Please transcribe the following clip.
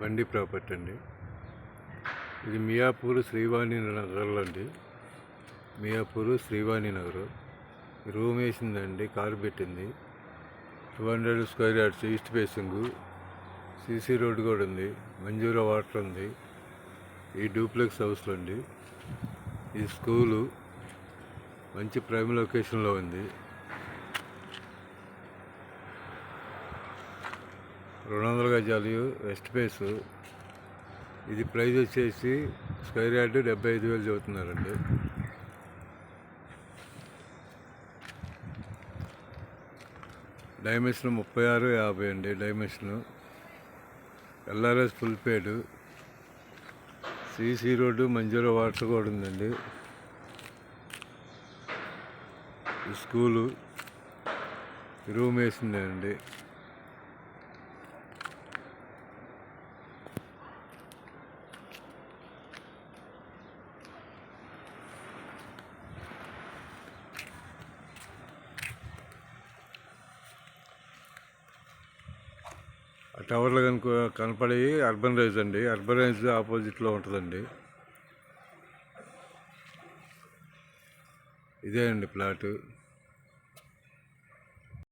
బండి ప్రాపర్టీ అండి. ఇది మియాపూర్ శ్రీవాణి నగర్లో అండి. మియాపూర్ శ్రీవాణి నగర్. రూమ్ వేసిందండి, కారు పెట్టింది. 200 square yards, east facing. CC road కూడా ఉంది, మంజూరా వాటర్ ఉంది. ఈ డూప్లెక్స్ హౌస్లో అండి. ఈ స్కూలు మంచి ప్రైమ్ లొకేషన్లో ఉంది. 200 గజాలు వెస్ట్ ఫేస్. ఇది ప్రైస్ వచ్చేసి స్క్వేర్ యార్డ్ 75,000 చెబుతున్నారండి. డైమెన్షన్ 36-50 అండి. Dimension LRS full paid. CC road, Manjira water కూడా ఉందండి. ఈ స్కూలు రూమ్ వేసిందండి. ఆ టవర్లో కనపడి అర్బన్ రైజ్ అండి. అర్బన్ రైజ్ ఆపోజిట్లో ఉంటుందండి. ఇదే అండి ప్లాటు.